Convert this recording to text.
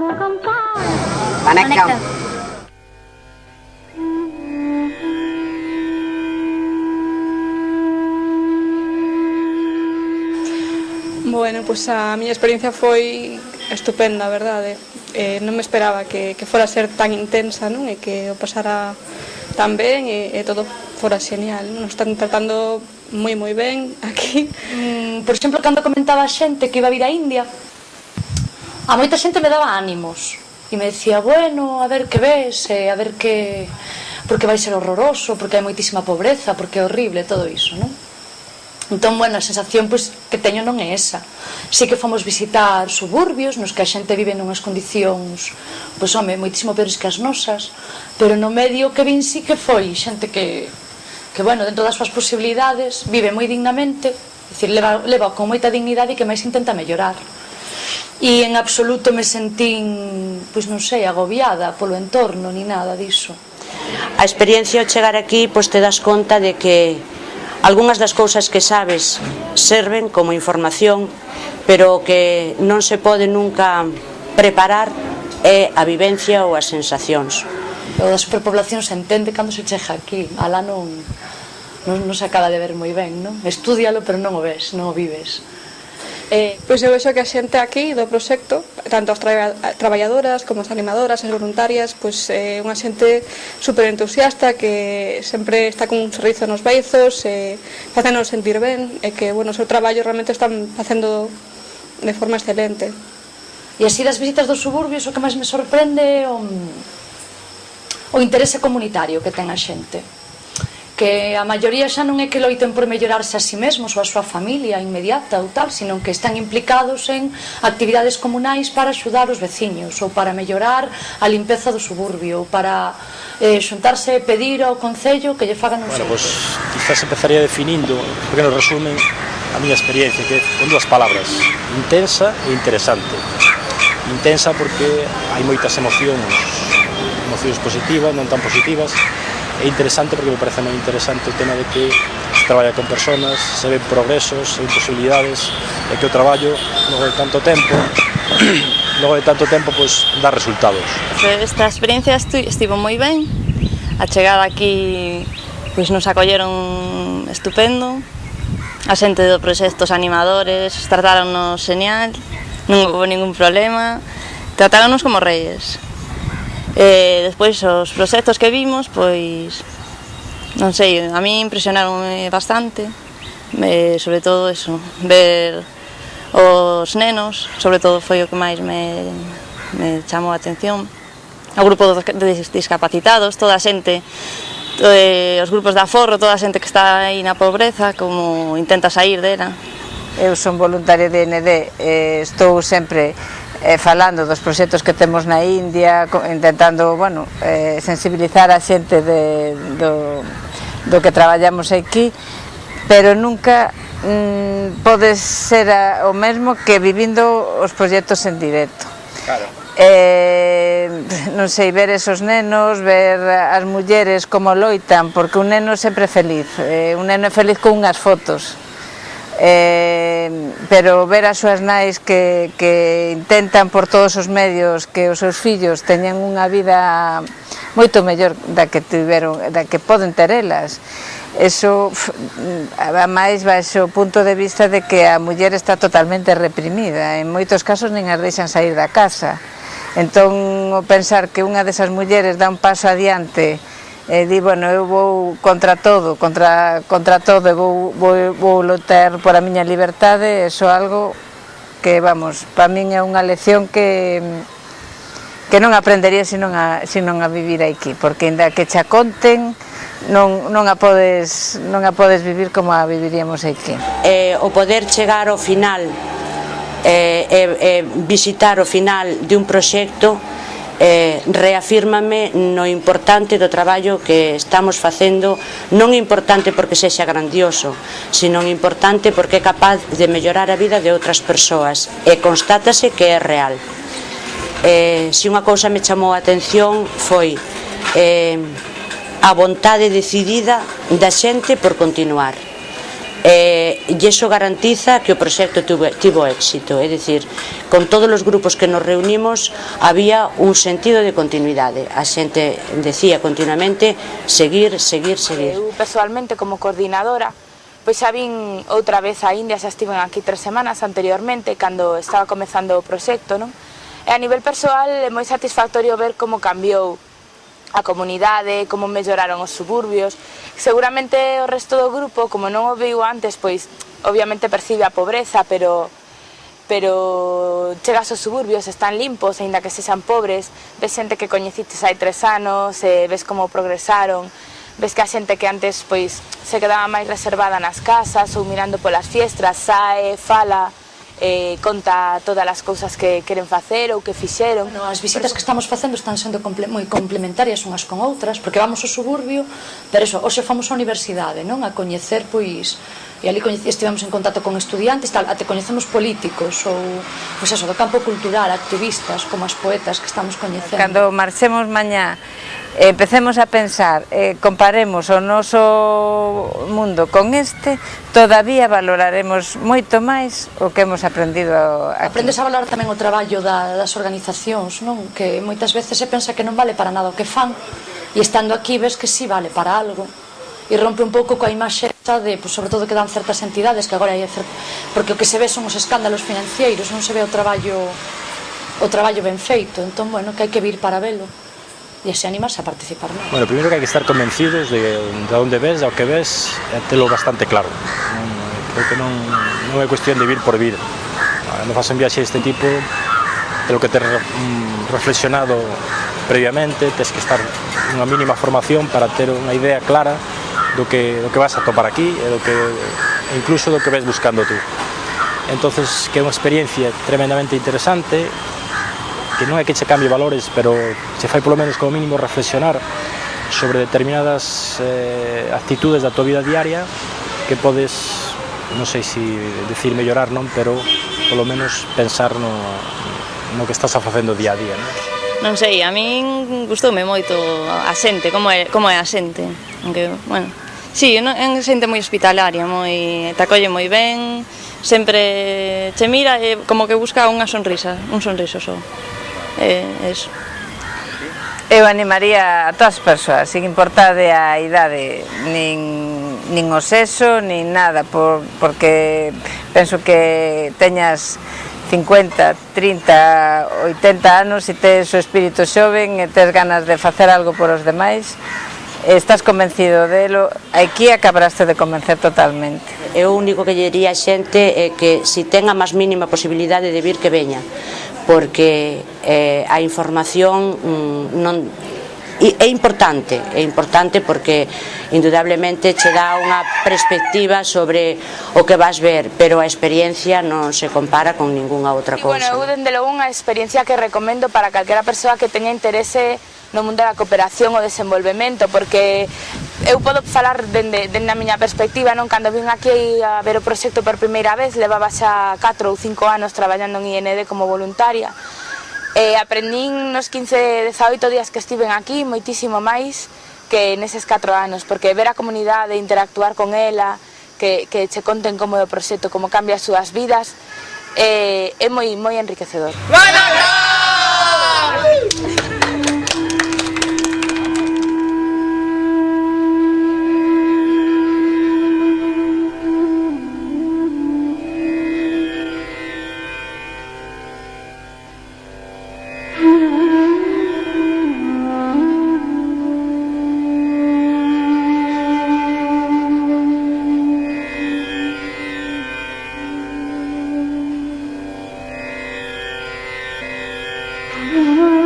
Conecta. Bueno, pois a miña experiencia foi estupenda, a verdade. Non me esperaba que fora a ser tan intensa, non? E que o pasara tan ben e todo fora xenial. Nos están tratando moi ben aquí. Por exemplo, cando comentaba a xente que iba a vir a India, a moita xente me daba ánimos e me decía, bueno, a ver que ves, a ver que... porque vai ser horroroso, porque hai moitísima pobreza, porque é horrible, todo iso, non? Entón, bueno, a sensación que teño non é esa. Si que fomos visitar suburbios nos que a xente vive nunhas condicións, pois, home, moitísimo peores que as nosas, pero no medio que vin sí que foi xente que bueno, dentro das súas posibilidades, vive moi dignamente, é dicir, leva con moita dignidade e que máis intenta mellorar. E en absoluto me sentín, pois non sei, agobiada polo entorno, ni nada diso. A experiencia ao chegar aquí, pois te das conta de que algunhas das cousas que sabes serven como información, pero que non se pode nunca preparar é a vivencia ou as sensacións. O da superpoblación se entende cando se chega aquí, alá non se acaba de ver moi ben, non? Estúdialo, pero non o ves, non o vives. Pois eu vexo que a xente aquí do proxecto, tanto as traballadoras como as animadoras, as voluntarias, pois é unha xente super entusiasta que sempre está con un sorriso nos beizos, facéndonos sentir ben e que, bueno, o seu traballo realmente están facendo de forma excelente. E así das visitas dos suburbios o que máis me sorprende é o interese comunitario que ten a xente, que a maioría xa non é que loiten por mellorarse a si mesmos ou a súa familia inmediata ou tal, sino que están implicados en actividades comunais para axudar os veciños ou para mellorar a limpeza do suburbio ou para xuntarse e pedir ao Concello que lle fagan un Bueno, pois quizás empezaría definindo un pequeno resumen a miña experiencia, que con dúas palabras: intensa e interesante. Intensa porque hai moitas emocións positivas, non tan positivas, e interesante porque me parece moi interesante o tema de que se traballa con personas, se ven progresos, se ven posibilidades, e que o traballo logo de tanto tempo pois dá resultados. Esta experiencia estivo moi ben. A chegada aquí pois nos acolleron estupendo. A xente do proxecto, os animadores, tratáronnos xenial, non houve ningún problema, tratáronnos como reis. Despois os proxectos que vimos, pois non sei, a mí impresionaron bastante, sobre todo eso, ver os nenos, sobre todo foi o que máis me chamou a atención, o grupo de discapacitados, toda a xente, os grupos de aforro, toda a xente que está aí na pobreza, como intenta sair dela. Eu son voluntaria de ND, estou sempre falando dos proxectos que temos na India, intentando, bueno, sensibilizar a xente do que traballamos aquí, pero nunca pode ser o mesmo que vivindo os proxectos en directo. Claro. Non sei, ver esos nenos, ver as mulleres como loitan, porque un neno sempre é feliz, un neno é feliz con unhas fotos. Pero ver as súas nais que intentan por todos os medios que os seus fillos teñan unha vida moito mellor da que poden ter elas, eso a máis baixo o punto de vista de que a muller está totalmente reprimida, en moitos casos nin as deixan sair da casa. Entón, pensar que unha desas mulleres dá un paso adiante e di, bueno, eu vou contra todo e vou lutar por a miña liberdade, iso é algo que, vamos, para min é unha lección que non aprendería se non a vivir aquí, porque ainda que xa conten, non a podes vivir como a viviríamos aquí. O poder chegar ao final visitar o final de un proxecto reafírmame no importante do traballo que estamos facendo, non importante porque sexa grandioso, sino importante porque é capaz de mellorar a vida de outras persoas e constátase que é real. Se unha cousa me chamou a atención foi a vontade decidida da xente por continuar. e iso garantiza que o proxecto tivo éxito, é dicir, con todos os grupos que nos reunimos había un sentido de continuidade, a xente decía continuamente seguir. Eu personalmente como coordinadora pois xa vin outra vez a India, xa estiven aquí 3 semanas anteriormente cando estaba comezando o proxecto, non? E a nivel persoal é moi satisfactorio ver como cambiou a comunidade, como melloraron os suburbios. Seguramente o resto do grupo, como non o viu antes, pois obviamente percibe a pobreza, pero chegas aos suburbios, están limpos, aínda que sexan pobres, ves xente que coñecites hai 3 anos, ves como progresaron, ves que a xente que antes pois se quedaba máis reservada nas casas ou mirando polas fiestras, sae, fala, conta todas as cousas que queren facer ou que fixeron. Bueno, as visitas que estamos facendo están sendo moi complementarias unhas con outras, porque vamos ao suburbio, pero eso, hoxe fomos á universidade, non? A coñecer, pois, e ali estivemos en contacto con estudiantes, tal, até coñecemos políticos ou, pois eso, do campo cultural, activistas, como as poetas que estamos coñecendo. Cando marchemos mañá, empecemos a pensar, comparemos o noso mundo con este, todavía valoraremos moito máis o que hemos aprendido aquí. Aprendes a valorar tamén o traballo das organizacións, non? Que moitas veces se pensa que non vale para nada o que fan, e estando aquí ves que sí vale para algo, e rompe un pouco coa imaxe de, pues, sobre todo que dan certas entidades, que agora hai porque o que se ve son os escándalos financeiros, non se ve o traballo ben feito, entón, bueno, que hai que vir para velo e así animarse a participar máis. Bueno, primeiro que hai que estar convencidos de onde ves, ao que ves, e telo bastante claro. Creo que non é cuestión de vir por vir. Non faz un viaxe deste tipo, telo que ter reflexionado previamente, tes que estar unha mínima formación para ter unha idea clara do que vas a topar aquí e incluso do que ves buscando tú. Entonces, que é unha experiencia tremendamente interesante, que non é que che cambie valores, pero che fai polo menos como mínimo reflexionar sobre determinadas actitudes da tua vida diaria que podes, non sei se decir mellorar, non, pero polo menos pensar no que estás facendo día a día, non? Non sei, a min gustoume moito a xente, como é a xente, aunque, bueno, sí, é xente moi hospitalaria, te acolle moi ben, sempre che mira e como que busca unha sonrisa, un sorriso só. Eso. Eu animaría a todas as persoas, sin importar a idade, nin o sexo, nin nada, porque penso que teñas 50, 30, 80 anos e tes o espírito xoven e tes ganas de facer algo por os demais, estás convencido delo, aquí acabaste de convencer totalmente. O único que lle diría a xente é que se ten a máis mínima posibilidade de vir, que veña, porque a información é importante porque indudablemente che dá unha perspectiva sobre o que vas ver, pero a experiencia non se compara con ningunha outra cousa. Bueno, eu dende logo unha experiencia que recomendo para calquera persoa que teña interese no mundo da cooperación ou desenvolvemento, porque eu podo falar dende a miña perspectiva, non? Cando vin aquí a ver o proxecto por primeira vez, levaba xa 4 ou 5 anos traballando en IND como voluntaria, e aprendín nos 15, 18 días que estiven aquí moitísimo máis que neses 4 anos, porque ver a comunidade, interactuar con ela, que che conten como é o proxecto, como cambia as súas vidas, é moi enriquecedor. Mm-hmm.